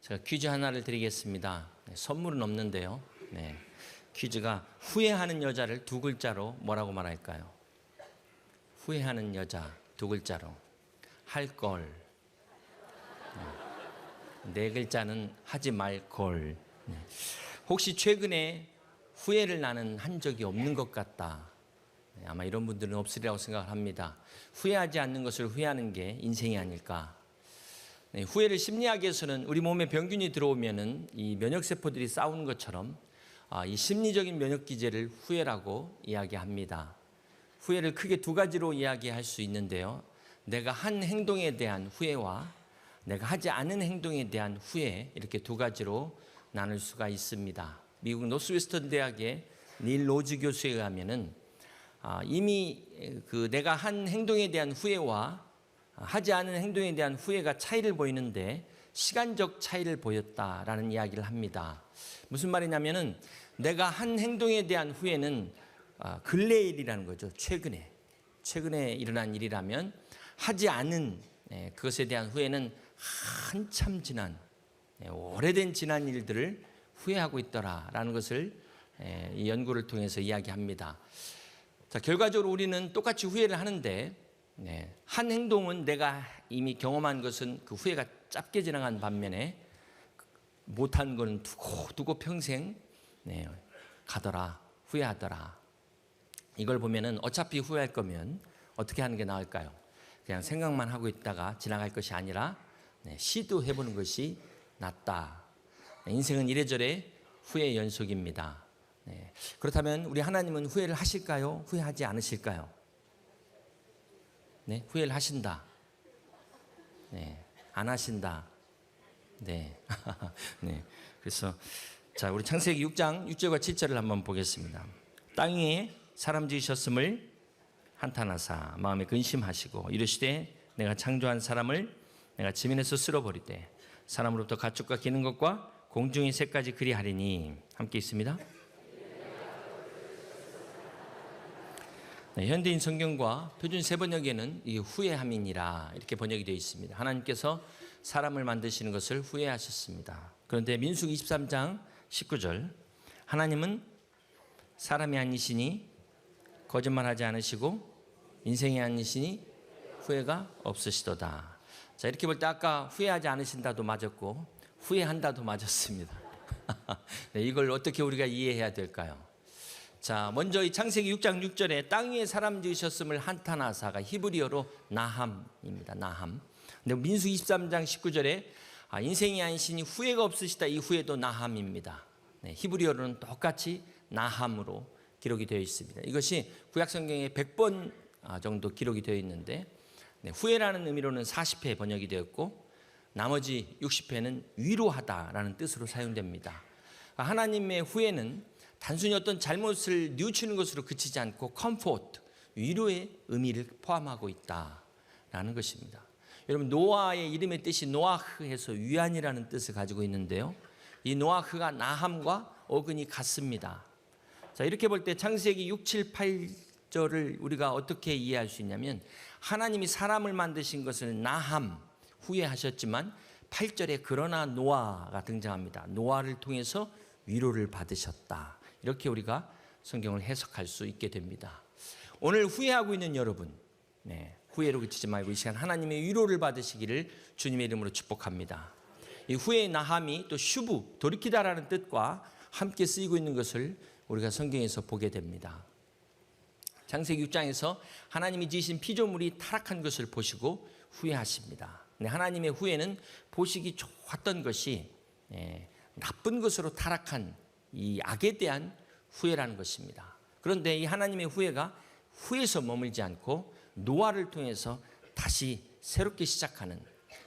제가 퀴즈 하나를 드리겠습니다. 선물은 없는데요. 퀴즈가 후회하는 여자를 두 글자로 뭐라고 말할까요? 후회하는 여자 두 글자로 할걸. 네 글자는 하지 말걸. 혹시 최근에 후회를 나는 한 적이 없는 것 같다. 아마 이런 분들은 없으리라고 생각을 합니다. 후회하지 않는 것을 후회하는 게 인생이 아닐까. 후회를 심리학에서는 우리 몸에 병균이 들어오면은 이 면역세포들이 싸우는 것처럼 이 심리적인 면역 기제를 후회라고 이야기합니다. 후회를 크게 두 가지로 이야기할 수 있는데요. 내가 한 행동에 대한 후회와 내가 하지 않은 행동에 대한 후회, 이렇게 두 가지로 나눌 수가 있습니다. 미국 노스웨스턴 대학의 닐 로즈 교수에 의하면은 이미 내가 한 행동에 대한 후회와 하지 않은 행동에 대한 후회가 차이를 보이는데 시간적 차이를 보였다라는 이야기를 합니다. 무슨 말이냐면은 내가 한 행동에 대한 후회는 근래의 일이라는 거죠. 최근에 일어난 일이라면 하지 않은 그것에 대한 후회는 한참 지난 오래된 지난 일들을 후회하고 있더라라는 것을 이 연구를 통해서 이야기합니다. 자, 결과적으로 우리는 똑같이 후회를 하는데 한 행동은 내가 이미 경험한 것은 그 후회가 짧게 지나간 반면에 못한 거는 두고 평생 가더라, 후회하더라. 이걸 보면은 어차피 후회할 거면 어떻게 하는 게 나을까요? 그냥 생각만 하고 있다가 지나갈 것이 아니라 시도해보는 것이 낫다. 인생은 이래저래 후회의 연속입니다. 그렇다면 우리 하나님은 후회를 하실까요? 후회하지 않으실까요? 후회를 하신다. 안 하신다. 그래서 자, 우리 창세기 6장 6절과 7절을 한번 보겠습니다. 땅 위에 사람 지으셨음을 한탄하사 마음에 근심하시고 이르시되 내가 창조한 사람을 내가 지면에서 쓸어버리되 사람으로부터 가축과 기는 것과 공중의 새까지 그리하리니. 함께 있습니다. 현대인 성경과 표준 세번역에는 이 후회함이니라 이렇게 번역이 되어 있습니다. 하나님께서 사람을 만드시는 것을 후회하셨습니다. 그런데 민수기 23장 19절 하나님은 사람이 아니시니 거짓말하지 않으시고 인생이 아니시니 후회가 없으시도다. 자, 이렇게 볼 때 아까 후회하지 않으신다도 맞았고 후회한다도 맞았습니다. 이걸 어떻게 우리가 이해해야 될까요? 자, 먼저 이 창세기 6장 6절에 땅 위에 사람 지으셨음을 한탄하사가 히브리어로 나함입니다. 나함. 근데 민수기 23장 19절에 인생이 아니시니 후회가 없으시다. 이 후회도 나함입니다. 히브리어로는 똑같이 나함으로 기록이 되어 있습니다. 이것이 구약 성경에 100번 정도 기록이 되어 있는데 후회라는 의미로는 40회 번역이 되었고 나머지 60회는 위로하다라는 뜻으로 사용됩니다. 하나님의 후회는 단순히 어떤 잘못을 뉘우치는 것으로 그치지 않고 컴포트, 위로의 의미를 포함하고 있다라는 것입니다. 여러분, 노아의 이름의 뜻이 노아흐에서 위안이라는 뜻을 가지고 있는데요. 이 노아흐가 나함과 어근이 같습니다. 자, 이렇게 볼 때 창세기 6, 7, 8절을 우리가 어떻게 이해할 수 있냐면 하나님이 사람을 만드신 것을 나함, 후회하셨지만 8절에 그러나 노아가 등장합니다. 노아를 통해서 위로를 받으셨다. 이렇게 우리가 성경을 해석할 수 있게 됩니다. 오늘 후회하고 있는 여러분, 후회로 그치지 말고 이 시간 하나님의 위로를 받으시기를 주님의 이름으로 축복합니다. 이 후회의 나함이 또 슈브, 돌이키다라는 뜻과 함께 쓰이고 있는 것을 우리가 성경에서 보게 됩니다. 창세기 6장에서 하나님이 지으신 피조물이 타락한 것을 보시고 후회하십니다. 근데 하나님의 후회는 보시기 좋았던 것이 나쁜 것으로 타락한 이 악에 대한 후회라는 것입니다. 그런데 이 하나님의 후회가 후에서 머물지 않고 노아를 통해서 다시 새롭게 시작하는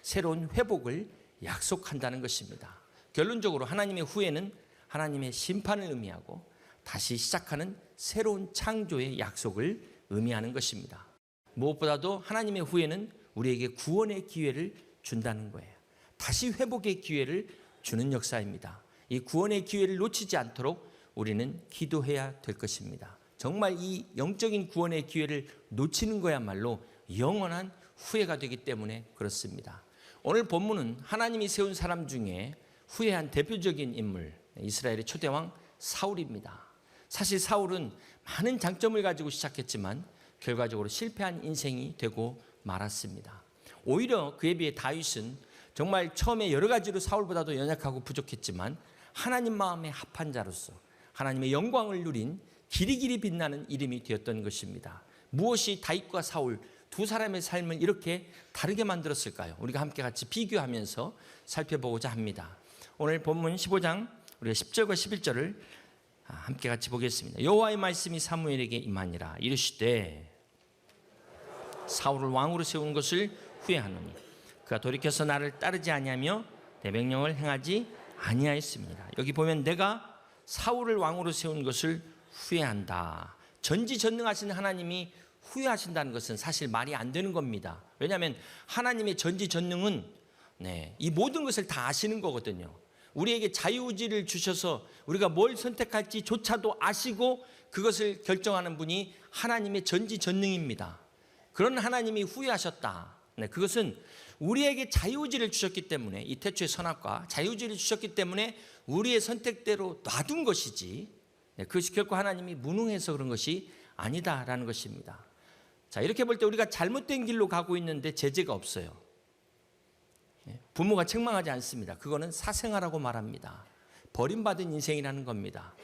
새로운 회복을 약속한다는 것입니다. 결론적으로 하나님의 후회는 하나님의 심판을 의미하고 다시 시작하는 새로운 창조의 약속을 의미하는 것입니다. 무엇보다도 하나님의 후회는 우리에게 구원의 기회를 준다는 거예요. 다시 회복의 기회를 주는 역사입니다. 이 구원의 기회를 놓치지 않도록 우리는 기도해야 될 것입니다. 정말 이 영적인 구원의 기회를 놓치는 거야말로 영원한 후회가 되기 때문에 그렇습니다. 오늘 본문은 하나님이 세운 사람 중에 후회한 대표적인 인물, 이스라엘의 초대왕 사울입니다. 사실 사울은 많은 장점을 가지고 시작했지만 결과적으로 실패한 인생이 되고 말았습니다. 오히려 그에 비해 다윗은 정말 처음에 여러 가지로 사울보다도 연약하고 부족했지만 하나님 마음에 합한 자로서 하나님의 영광을 누린 길이길이 빛나는 이름이 되었던 것입니다. 무엇이 다윗과 사울 두 사람의 삶을 이렇게 다르게 만들었을까요? 우리가 함께 같이 비교하면서 살펴보고자 합니다. 오늘 본문 15장 우리가 10절과 11절을 함께 같이 보겠습니다. 여호와의 말씀이 사무엘에게 임하니라. 이르시되 사울을 왕으로 세운 것을 후회하노니 그가 돌이켜서 나를 따르지 아니하며 내 명령을 행하지 아니하였습니다. 여기 보면 내가 사울을 왕으로 세운 것을 후회한다. 전지전능하신 하나님이 후회하신다는 것은 사실 말이 안 되는 겁니다. 왜냐하면 하나님의 전지전능은 이 모든 것을 다 아시는 거거든요. 우리에게 자유의지를 주셔서 우리가 뭘 선택할지 조차도 아시고 그것을 결정하는 분이 하나님의 전지전능입니다. 그런 하나님이 후회하셨다. 그것은 우리에게 자유의지를 주셨기 때문에, 이 태초의 선악과 자유의지를 주셨기 때문에 우리의 선택대로 놔둔 것이지, 그것이 결코 하나님이 무능해서 그런 것이 아니다라는 것입니다. 자, 이렇게 볼 때 우리가 잘못된 길로 가고 있는데 제재가 없어요. 부모가 책망하지 않습니다. 그거는 사생아라고 말합니다. 버림받은 인생이라는 겁니다.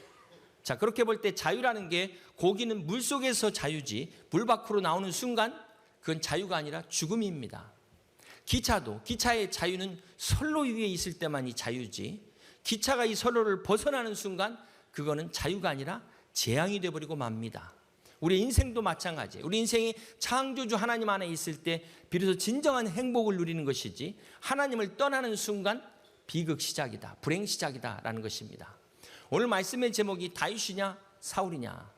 자, 그렇게 볼 때 자유라는 게 고기는 물 속에서 자유지 물 밖으로 나오는 순간 그건 자유가 아니라 죽음입니다. 기차도 기차의 자유는 선로 위에 있을 때만이 자유지 기차가 이 선로를 벗어나는 순간 그거는 자유가 아니라 재앙이 되어버리고 맙니다. 우리 인생도 마찬가지. 우리 인생이 창조주 하나님 안에 있을 때 비로소 진정한 행복을 누리는 것이지 하나님을 떠나는 순간 비극 시작이다, 불행 시작이다라는 것입니다. 오늘 말씀의 제목이 다윗이냐 사울이냐,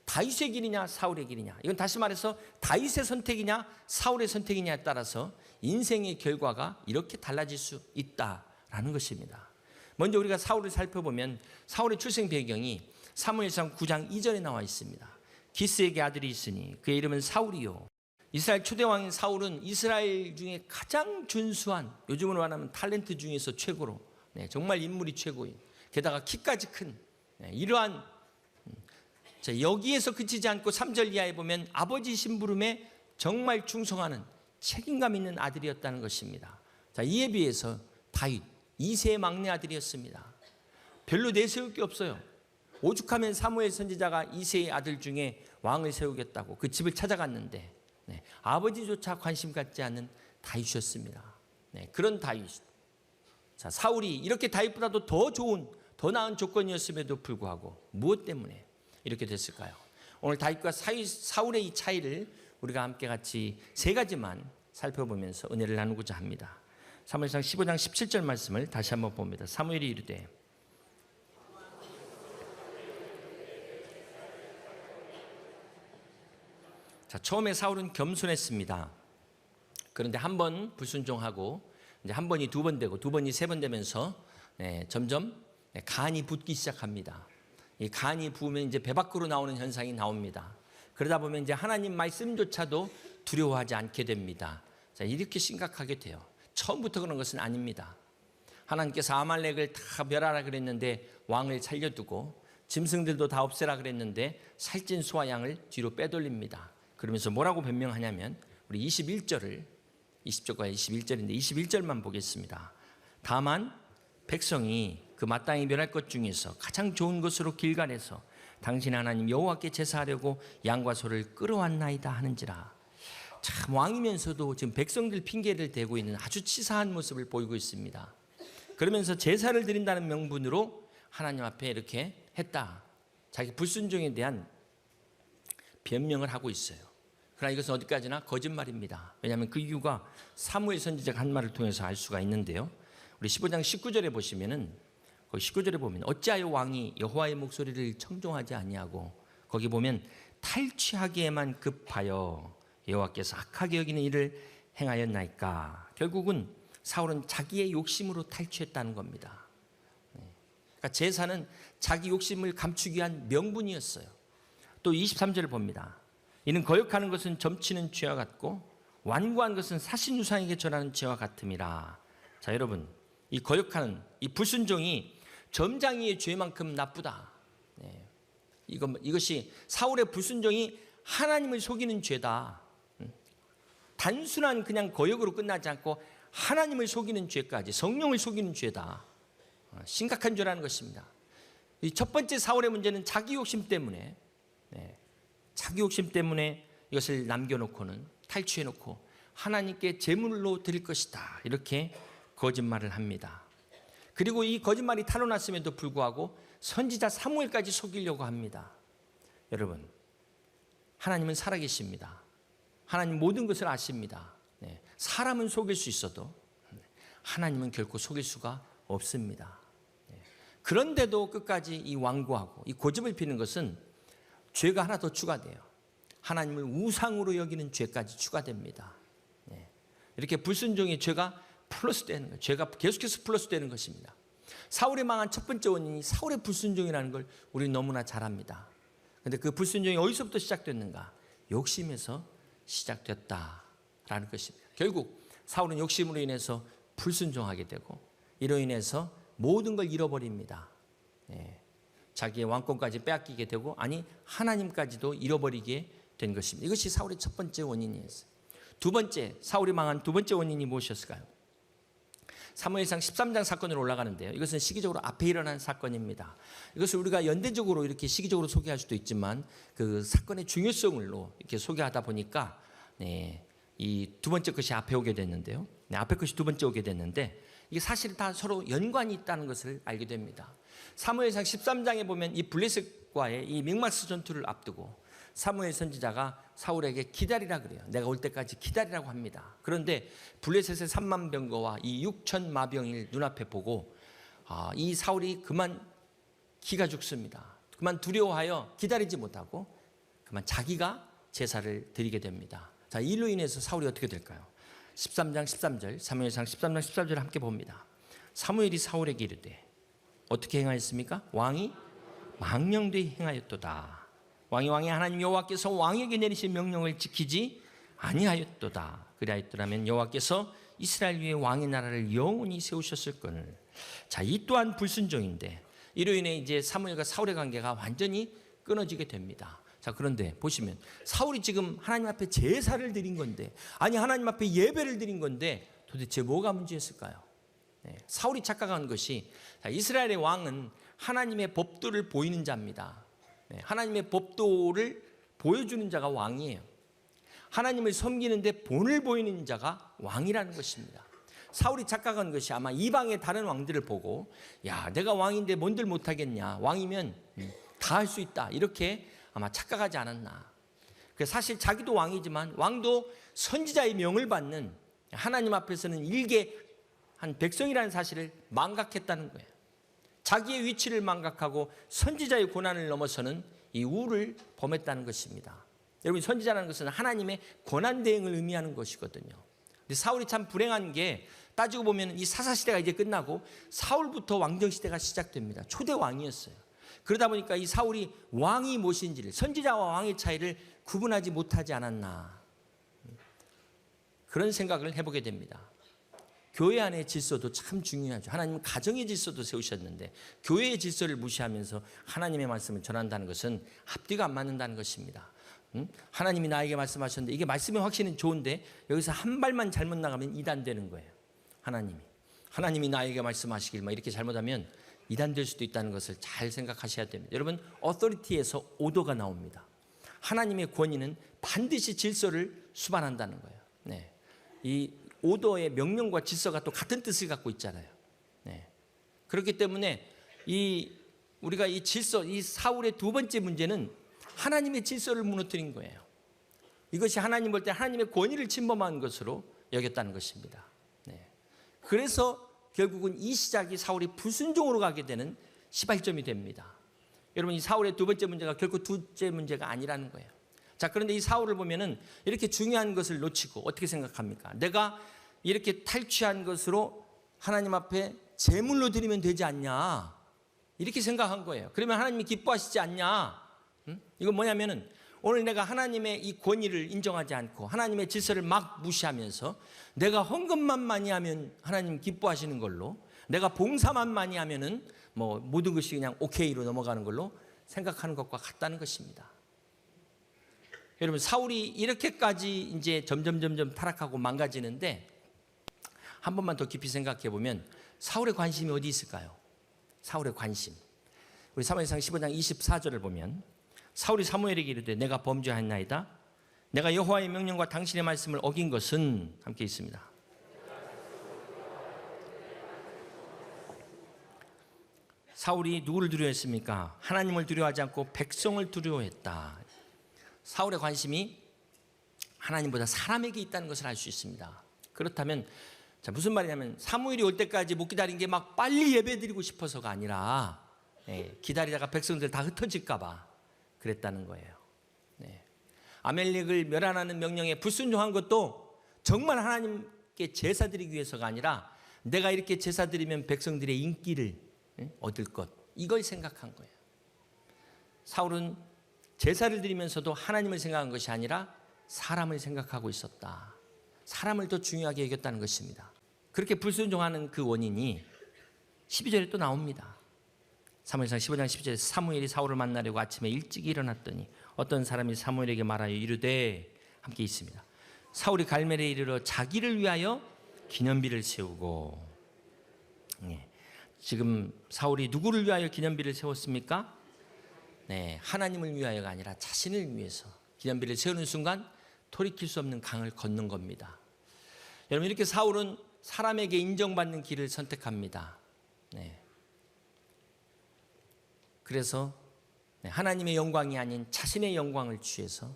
다윗의 길이냐 사울의 길이냐. 이건 다시 말해서 다윗의 선택이냐 사울의 선택이냐에 따라서 인생의 결과가 이렇게 달라질 수 있다라는 것입니다. 먼저 우리가 사울을 살펴보면 사울의 출생 배경이 사무엘상 9장 2절에 나와 있습니다. 기스에게 아들이 있으니 그의 이름은 사울이요. 이스라엘 초대왕인 사울은 이스라엘 중에 가장 준수한, 요즘으로 말하면 탤런트 중에서 최고로, 정말 인물이 최고인, 게다가 키까지 큰 이러한, 여기에서 그치지 않고 3절 이하에 보면 아버지 심부름에 정말 충성하는 책임감 있는 아들이었다는 것입니다. 자, 이에 비해서 다윗 2세의 막내 아들이었습니다. 별로 내세울 게 없어요. 오죽하면 사무엘 선지자가 2세의 아들 중에 왕을 세우겠다고 그 집을 찾아갔는데 아버지조차 관심 갖지 않는 다윗이었습니다. 그런 다윗. 자, 사울이 이렇게 다윗보다도 더 좋은, 더 나은 조건이었음에도 불구하고 무엇 때문에 이렇게 됐을까요? 오늘 다윗과 사울의 이 차이를 우리가 함께 같이 세 가지만 살펴보면서 은혜를 나누고자 합니다. 사무엘상 15장 17절 말씀을 다시 한번 봅니다. 사무엘이 이르되 자, 처음에 사울은 겸손했습니다. 그런데 한 번 불순종하고 이제 한 번이 두 번 되고 두 번이 세 번 되면서 점점 간이 붓기 시작합니다. 이 간이 부으면 이제 배 밖으로 나오는 현상이 나옵니다. 그러다 보면 이제 하나님 말씀조차도 두려워하지 않게 됩니다. 자, 이렇게 심각하게 돼요. 처음부터 그런 것은 아닙니다. 하나님께서 아말렉을 다 멸하라 그랬는데 왕을 살려두고 짐승들도 다 없애라 그랬는데 살찐 소와 양을 뒤로 빼돌립니다. 그러면서 뭐라고 변명하냐면 우리 21절을 20절과 21절인데 21절만 보겠습니다. 다만 백성이 그 마땅히 멸할 것 중에서 가장 좋은 것으로 길갈에서 당신 하나님 여호와께 제사하려고 양과 소를 끌어왔나이다 하는지라. 참 왕이면서도 지금 백성들 핑계를 대고 있는 아주 치사한 모습을 보이고 있습니다. 그러면서 제사를 드린다는 명분으로 하나님 앞에 이렇게 했다. 자기 불순종에 대한 변명을 하고 있어요. 그러나 이것은 어디까지나 거짓말입니다. 왜냐하면 그 이유가 사무엘 선지자가 한 말을 통해서 알 수가 있는데요. 우리 15장 19절에 보시면은 거기 19절에 보면 어찌하여 왕이 여호와의 목소리를 청종하지 아니하고 거기 보면 탈취하기에만 급하여 여호와께서 악하게 여기는 일을 행하였나이까. 결국은 사울은 자기의 욕심으로 탈취했다는 겁니다. 그러니까 제사는 자기 욕심을 감추기 위한 명분이었어요. 또 23절을 봅니다. 이는 거역하는 것은 점치는 죄와 같고 완고한 것은 사신 유상에게 절하는 죄와 같음이라. 자, 여러분, 이 거역하는 이 불순종이 점장이의 죄만큼 나쁘다. 이것이 사울의 불순종이 하나님을 속이는 죄다. 단순한 그냥 거역으로 끝나지 않고 하나님을 속이는 죄까지, 성령을 속이는 죄다. 심각한 죄라는 것입니다. 이 첫 번째 사울의 문제는 자기 욕심 때문에, 자기 욕심 때문에 이것을 남겨놓고는 탈취해놓고 하나님께 제물로 드릴 것이다, 이렇게 거짓말을 합니다. 그리고 이 거짓말이 탄로났음에도 불구하고 선지자 사무엘까지 속이려고 합니다. 여러분, 하나님은 살아계십니다. 하나님 모든 것을 아십니다. 사람은 속일 수 있어도 하나님은 결코 속일 수가 없습니다. 그런데도 끝까지 이 완고하고 이 고집을 피는 것은 죄가 하나 더 추가돼요. 하나님을 우상으로 여기는 죄까지 추가됩니다. 이렇게 불순종의 죄가 플러스되는 거예요. 죄가 계속해서 플러스되는 것입니다. 사울이 망한 첫 번째 원인이 사울의 불순종이라는 걸 우리는 너무나 잘 압니다. 그런데 그 불순종이 어디서부터 시작됐는가? 욕심에서 시작됐다라는 것입니다. 결국 사울은 욕심으로 인해서 불순종하게 되고 이로 인해서 모든 걸 잃어버립니다. 자기의 왕권까지 빼앗기게 되고, 아니 하나님까지도 잃어버리게 된 것입니다. 이것이 사울의 첫 번째 원인이었어요. 두 번째, 사울이 망한 두 번째 원인이 무엇이었을까요? 사무엘상 13장 사건으로 올라가는데요. 이것은 시기적으로 앞에 일어난 사건입니다. 이것을 우리가 연대적으로 이렇게 시기적으로 소개할 수도 있지만 그 사건의 중요성으로 이렇게 소개하다 보니까 이 두 번째 것이 앞에 오게 됐는데요. 앞에 것이 두 번째 오게 됐는데 이게 사실 다 서로 연관이 있다는 것을 알게 됩니다. 사무엘상 13장에 보면 이 블레셋과의 이 믹마스 전투를 앞두고 사무엘 선지자가 사울에게 기다리라 그래요. 내가 올 때까지 기다리라고 합니다. 그런데 블레셋의 3만 병거와 이 6천 마병을 눈앞에 보고 이 사울이 그만 기가 죽습니다. 그만 두려워하여 기다리지 못하고 그만 자기가 제사를 드리게 됩니다. 자, 이로 인해서 사울이 어떻게 될까요? 13장 13절, 사무엘상 13장 14절을 함께 봅니다. 사무엘이 사울에게 이르되 어떻게 행하였습니까? 왕이 망령되이 행하였도다. 왕이 하나님 여호와께서 왕에게 내리신 명령을 지키지 아니하였도다. 그리하였더라면 여호와께서 이스라엘 위에 왕의 나라를 영원히 세우셨을거늘. 자, 이 또한 불순종인데 이로 인해 이제 사무엘과 사울의 관계가 완전히 끊어지게 됩니다. 자, 그런데 보시면 사울이 지금 하나님 앞에 제사를 드린 건데, 아니 하나님 앞에 예배를 드린 건데 도대체 뭐가 문제였을까요? 사울이 착각한 것이, 이스라엘의 왕은 하나님의 법도를 보이는 자입니다. 하나님의 법도를 보여주는 자가 왕이에요. 하나님을 섬기는데 본을 보이는 자가 왕이라는 것입니다. 사울이 착각한 것이 아마 이방의 다른 왕들을 보고, 야, 내가 왕인데 뭔들 못하겠냐, 왕이면 다 할 수 있다, 이렇게 아마 착각하지 않았나. 사실 자기도 왕이지만 왕도 선지자의 명을 받는, 하나님 앞에서는 일개 한 백성이라는 사실을 망각했다는 거예요. 자기의 위치를 망각하고 선지자의 고난을 넘어서는 이 우를 범했다는 것입니다. 여러분, 선지자라는 것은 하나님의 고난 대행을 의미하는 것이거든요. 근데 사울이 참 불행한 게, 따지고 보면 이 사사시대가 이제 끝나고 사울부터 왕정시대가 시작됩니다. 초대 왕이었어요. 그러다 보니까 이 사울이 왕이 무엇인지를, 선지자와 왕의 차이를 구분하지 못하지 않았나, 그런 생각을 해보게 됩니다. 교회 안의 질서도 참 중요하죠. 하나님은 가정의 질서도 세우셨는데 교회의 질서를 무시하면서 하나님의 말씀을 전한다는 것은 앞뒤가 안 맞는다는 것입니다. 하나님이 나에게 말씀하셨는데 이게 말씀의 확신은 좋은데 여기서 한 발만 잘못 나가면 이단되는 거예요. 하나님이 나에게 말씀하시길 이렇게 잘못하면 이단될 수도 있다는 것을 잘 생각하셔야 됩니다. 여러분, 어서리티에서 오더가 나옵니다. 하나님의 권위는 반드시 질서를 수반한다는 거예요. 이 오더의 명령과 질서가 또 같은 뜻을 갖고 있잖아요. 그렇기 때문에 우리가 이 질서, 이 사울의 두 번째 문제는 하나님의 질서를 무너뜨린 거예요. 이것이 하나님 볼 때 하나님의 권위를 침범한 것으로 여겼다는 것입니다. 그래서 결국은 이 시작이 사울이 불순종으로 가게 되는 시발점이 됩니다. 여러분, 이 사울의 두 번째 문제가 결코 둘째 문제가 아니라는 거예요. 자, 그런데 이 사울을 보면은 이렇게 중요한 것을 놓치고 어떻게 생각합니까? 내가 이렇게 탈취한 것으로 하나님 앞에 제물로 드리면 되지 않냐, 이렇게 생각한 거예요. 그러면 하나님이 기뻐하시지 않냐? 이건 뭐냐면은 오늘 내가 하나님의 이 권위를 인정하지 않고 하나님의 질서를 막 무시하면서 내가 헌금만 많이 하면 하나님 기뻐하시는 걸로, 내가 봉사만 많이 하면은 뭐 모든 것이 그냥 오케이로 넘어가는 걸로 생각하는 것과 같다는 것입니다. 여러분, 사울이 이렇게까지 이제 점점 타락하고 망가지는데 한 번만 더 깊이 생각해 보면 사울의 관심이 어디 있을까요? 사울의 관심. 우리 사무엘상 15장 24절을 보면 사울이 사무엘에게 이르되 내가 범죄하였나이다. 내가 여호와의 명령과 당신의 말씀을 어긴 것은 함께 있습니다. 사울이 누구를 두려워했습니까? 하나님을 두려워하지 않고 백성을 두려워했다. 사울의 관심이 하나님보다 사람에게 있다는 것을 알 수 있습니다. 그렇다면 자, 무슨 말이냐면 사무엘이 올 때까지 못 기다린 게 막 빨리 예배드리고 싶어서가 아니라 기다리다가 백성들 다 흩어질까 봐 그랬다는 거예요. 아멜렉을 멸하라는 명령에 불순종한 것도 정말 하나님께 제사 드리기 위해서가 아니라 내가 이렇게 제사 드리면 백성들의 인기를 얻을 것, 이걸 생각한 거예요. 사울은 제사를 드리면서도 하나님을 생각한 것이 아니라 사람을 생각하고 있었다. 사람을 더 중요하게 여겼다는 것입니다. 그렇게 불순종하는 그 원인이 12절에 또 나옵니다. 사무엘상 15장 12절에 사무엘이 사울을 만나려고 아침에 일찍 일어났더니 어떤 사람이 사무엘에게 말하여 이르되 함께 있습니다. 사울이 갈멜에 이르러 자기를 위하여 기념비를 세우고 지금 사울이 누구를 위하여 기념비를 세웠습니까? 하나님을 위하여가 아니라 자신을 위해서 기념비를 세우는 순간 돌이킬 수 없는 강을 걷는 겁니다. 여러분, 이렇게 사울은 사람에게 인정받는 길을 선택합니다. 그래서 하나님의 영광이 아닌 자신의 영광을 취해서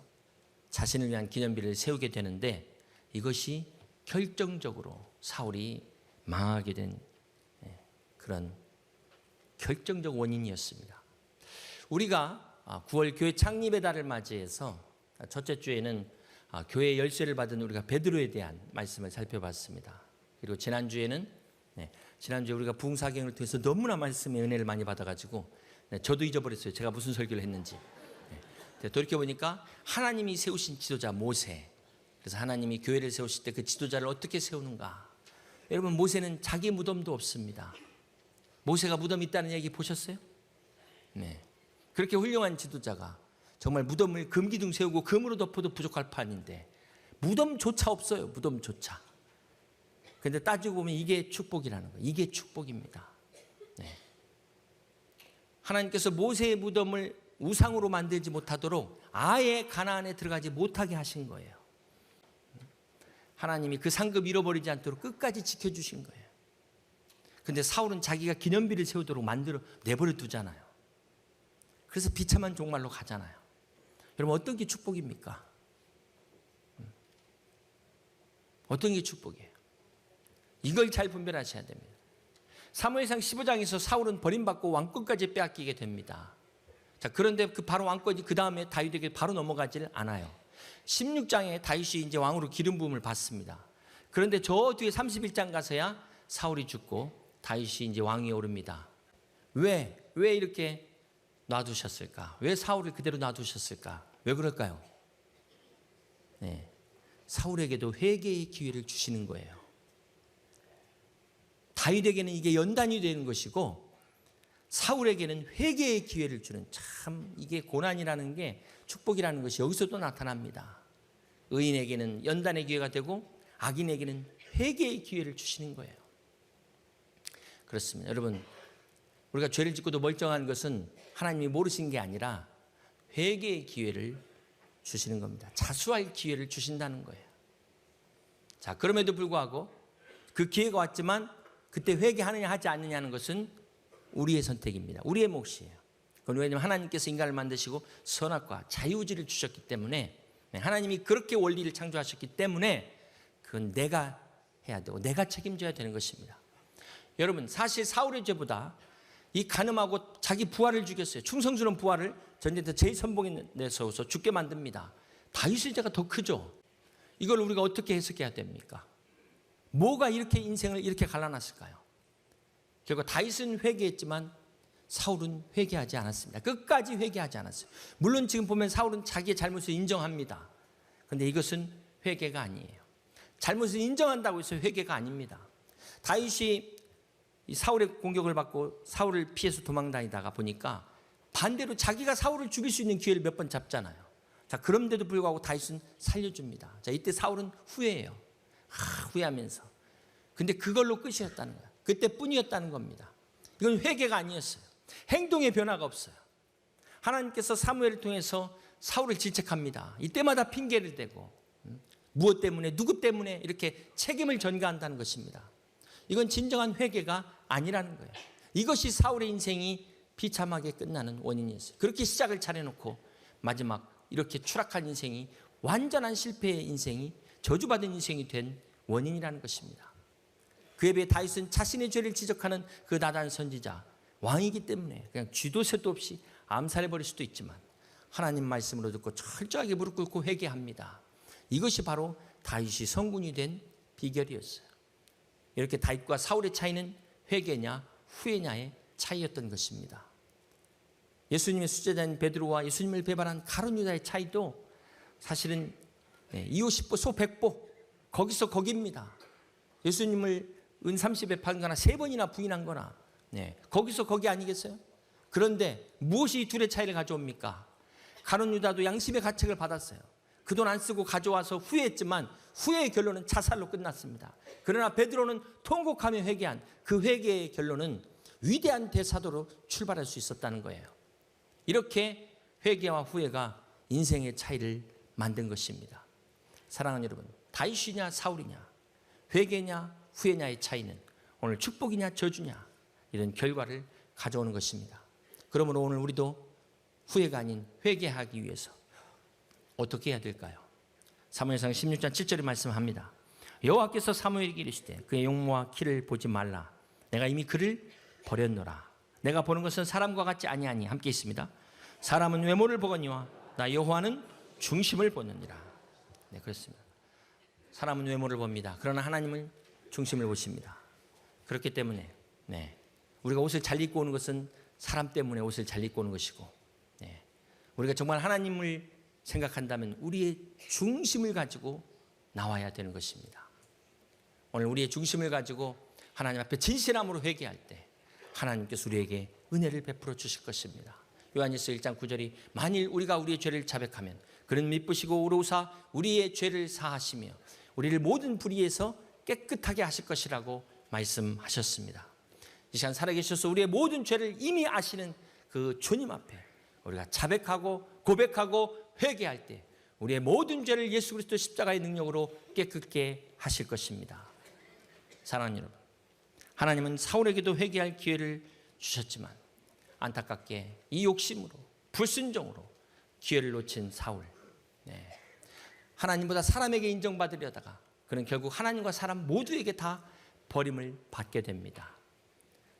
자신을 위한 기념비를 세우게 되는데 이것이 결정적으로 사울이 망하게 된 그런 결정적 원인이었습니다. 우리가 9월 교회 창립의 달을 맞이해서 첫째 주에는 교회 열쇠를 받은 우리가 베드로에 대한 말씀을 살펴봤습니다. 그리고 지난주에 우리가 부흥사경을 통해서 너무나 말씀의 은혜를 많이 받아가지고 저도 잊어버렸어요. 제가 무슨 설교를 했는지. 돌이켜보니까 하나님이 세우신 지도자 모세, 그래서 하나님이 교회를 세우실 때 그 지도자를 어떻게 세우는가. 여러분, 모세는 자기 무덤도 없습니다. 모세가 무덤이 있다는 얘기 보셨어요? 그렇게 훌륭한 지도자가 정말 무덤을 금기둥 세우고 금으로 덮어도 부족할 판인데 무덤조차 없어요. 무덤조차. 그런데 따지고 보면 이게 축복이라는 거예요. 이게 축복입니다. 하나님께서 모세의 무덤을 우상으로 만들지 못하도록 아예 가나안에 들어가지 못하게 하신 거예요. 하나님이 그 상급 잃어버리지 않도록 끝까지 지켜주신 거예요. 그런데 사울은 자기가 기념비를 세우도록 만들어 내버려 두잖아요. 그래서 비참한 종말로 가잖아요. 여러분, 어떤 게 축복입니까? 어떤 게 축복이에요? 이걸 잘 분별하셔야 됩니다. 사무엘상 15장에서 사울은 버림받고 왕권까지 빼앗기게 됩니다. 자, 그런데 그 바로 왕권이 그 다음에 다윗에게 바로 넘어가질 않아요. 16장에 다윗이 이제 왕으로 기름 부음을 받습니다. 그런데 저 뒤에 31장 가서야 사울이 죽고 다윗이 이제 왕위에 오릅니다. 왜 이렇게 놔두셨을까? 왜 사울을 그대로 놔두셨을까? 왜 그럴까요? 사울에게도 회개의 기회를 주시는 거예요. 다윗에게는 이게 연단이 되는 것이고 사울에게는 회개의 기회를 주는, 참 이게 고난이라는 게 축복이라는 것이 여기서도 나타납니다. 의인에게는 연단의 기회가 되고 악인에게는 회개의 기회를 주시는 거예요. 그렇습니다. 여러분, 우리가 죄를 짓고도 멀쩡한 것은 하나님이 모르신 게 아니라 회개의 기회를 주시는 겁니다. 자수할 기회를 주신다는 거예요. 자, 그럼에도 불구하고 그 기회가 왔지만 그때 회개하느냐 하지 않느냐는 것은 우리의 선택입니다. 우리의 몫이에요. 그건 왜냐하면 하나님께서 인간을 만드시고 선악과 자유의지를 주셨기 때문에, 하나님이 그렇게 원리를 창조하셨기 때문에 그건 내가 해야 되고 내가 책임져야 되는 것입니다. 여러분, 사실 사울의 죄보다 이 간음하고 자기 부하를 죽였어요. 충성스러운 부하를 전쟁터 제2선봉에 내서서 죽게 만듭니다. 다윗의 죄가 더 크죠. 이걸 우리가 어떻게 해석해야 됩니까? 뭐가 이렇게 인생을 이렇게 갈라놨을까요? 결국 다윗은 회개했지만 사울은 회개하지 않았습니다. 끝까지 회개하지 않았어요. 물론 지금 보면 사울은 자기의 잘못을 인정합니다. 그런데 이것은 회개가 아니에요. 잘못을 인정한다고 해서 회개가 아닙니다. 다윗이 이 사울의 공격을 받고 사울을 피해서 도망다니다가 보니까 반대로 자기가 사울을 죽일 수 있는 기회를 몇 번 잡잖아요. 자, 그런데도 불구하고 다윗은 살려줍니다. 자, 이때 사울은 후회해요. 후회하면서. 근데 그걸로 끝이었다는 거예요. 그때뿐이었다는 겁니다. 이건 회개가 아니었어요. 행동의 변화가 없어요. 하나님께서 사무엘을 통해서 사울을 질책합니다. 이때마다 핑계를 대고 무엇 때문에 누구 때문에 이렇게 책임을 전가한다는 것입니다. 이건 진정한 회개가 아니라는 거예요. 이것이 사울의 인생이 비참하게 끝나는 원인이었어요. 그렇게 시작을 잘해놓고 마지막 이렇게 추락한 인생이 완전한 실패의 인생이 저주받은 인생이 된 원인이라는 것입니다. 그에 비해 다윗은 자신의 죄를 지적하는 그 나단 선지자 왕이기 때문에 그냥 쥐도 새도 없이 암살해버릴 수도 있지만 하나님 말씀으로 듣고 철저하게 무릎 꿇고 회개합니다. 이것이 바로 다윗이 성군이 된 비결이었어요. 이렇게 다윗과 사울의 차이는 회개냐 후회냐의 차이였던 것입니다. 예수님의 수제자인 베드로와 예수님을 배반한 가룟 유다의 차이도 사실은 250보 소 100보 거기서 거기입니다. 예수님을 은 30에 판거나 3번이나 부인한 거나 거기서 거기 아니겠어요? 그런데 무엇이 이 둘의 차이를 가져옵니까? 가룟 유다도 양심의 가책을 받았어요. 그 돈 안 쓰고 가져와서 후회했지만 후회의 결론은 자살로 끝났습니다. 그러나 베드로는 통곡하며 회개한 그 회개의 결론은 위대한 대사도로 출발할 수 있었다는 거예요. 이렇게 회개와 후회가 인생의 차이를 만든 것입니다. 사랑하는 여러분, 다윗이냐 사울이냐, 회개냐 후회냐의 차이는 오늘 축복이냐 저주냐 이런 결과를 가져오는 것입니다. 그러므로 오늘 우리도 후회가 아닌 회개하기 위해서 어떻게 해야 될까요? 사무엘상 16장 7절에 말씀합니다. 여호와께서 사무엘에게 이르시되 그의 용모와 키를 보지 말라. 내가 이미 그를 버렸노라. 내가 보는 것은 사람과 같지 아니하니 함께 있습니다. 사람은 외모를 보거니와 나 여호와는 중심을 보느니라. 네, 그렇습니다. 사람은 외모를 봅니다. 그러나 하나님은 중심을 보십니다. 그렇기 때문에 우리가 옷을 잘 입고 오는 것은 사람 때문에 옷을 잘 입고 오는 것이고 우리가 정말 하나님을 생각한다면 우리의 중심을 가지고 나와야 되는 것입니다. 오늘 우리의 중심을 가지고 하나님 앞에 진실함으로 회개할 때 하나님께서 우리에게 은혜를 베풀어 주실 것입니다. 요한일서 1장 9절이 만일 우리가 우리의 죄를 자백하면 그는 미쁘시고 의로우사 우리의 죄를 사하시며 우리를 모든 불의에서 깨끗하게 하실 것이라고 말씀하셨습니다. 이 시간 살아계셔서 우리의 모든 죄를 이미 아시는 그 주님 앞에 우리가 자백하고 고백하고 회개할 때 우리의 모든 죄를 예수 그리스도 십자가의 능력으로 깨끗게 하실 것입니다. 사랑하는 여러분, 하나님은 사울에게도 회개할 기회를 주셨지만 안타깝게 이 욕심으로 불순종으로 기회를 놓친 사울, 하나님보다 사람에게 인정받으려다가 그는 결국 하나님과 사람 모두에게 다 버림을 받게 됩니다.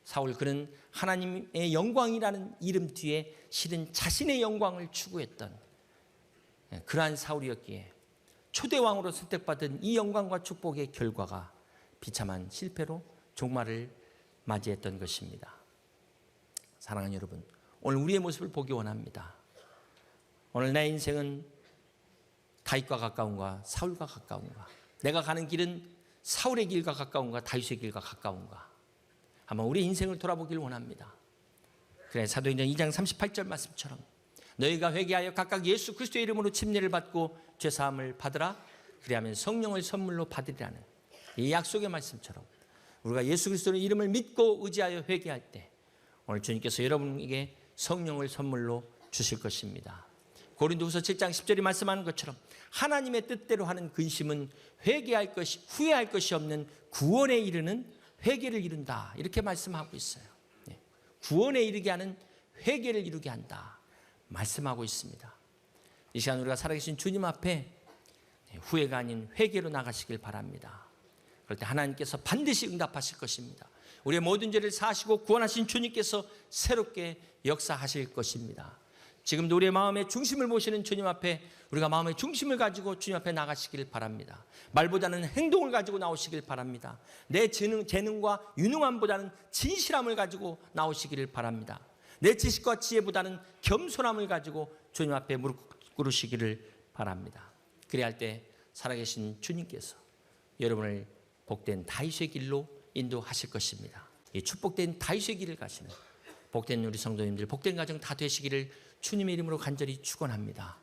사울 그는 하나님의 영광이라는 이름 뒤에 실은 자신의 영광을 추구했던 그러한 사울이었기에 초대왕으로 선택받은 이 영광과 축복의 결과가 비참한 실패로 종말을 맞이했던 것입니다. 사랑하는 여러분, 오늘 우리의 모습을 보기 원합니다. 오늘 내 인생은 다윗과 가까운가 사울과 가까운가, 내가 가는 길은 사울의 길과 가까운가 다윗의 길과 가까운가, 한번 우리 인생을 돌아보길 원합니다. 그래, 사도행전 2장 38절 말씀처럼 너희가 회개하여 각각 예수 그리스도의 이름으로 침례를 받고 죄사함을 받으라. 그리하면 성령을 선물로 받으리라는 이 약속의 말씀처럼 우리가 예수 그리스도의 이름을 믿고 의지하여 회개할 때 오늘 주님께서 여러분에게 성령을 선물로 주실 것입니다. 고린도후서 7장 10절이 말씀하는 것처럼 하나님의 뜻대로 하는 근심은 회개할 것이 후회할 것이 없는 구원에 이르는 회개를 이룬다. 이렇게 말씀하고 있어요. 구원에 이르게 하는 회개를 이루게 한다. 말씀하고 있습니다. 이 시간 우리가 살아계신 주님 앞에 후회가 아닌 회개로 나가시길 바랍니다. 그럴 때 하나님께서 반드시 응답하실 것입니다. 우리의 모든 죄를 사하시고 구원하신 주님께서 새롭게 역사하실 것입니다. 지금도 우리의 마음의 중심을 모시는 주님 앞에 우리가 마음의 중심을 가지고 주님 앞에 나가시길 바랍니다. 말보다는 행동을 가지고 나오시길 바랍니다. 내 재능과 유능함보다는 진실함을 가지고 나오시기를 바랍니다. 내 지식과 지혜보다는 겸손함을 가지고 주님 앞에 무릎 꿇으시기를 바랍니다. 그래야 할 때 살아계신 주님께서 여러분을 복된 다윗의 길로 인도하실 것입니다. 이 축복된 다윗의 길을 가시는 복된 우리 성도님들, 복된 가정 다 되시기를 주님의 이름으로 간절히 축원합니다.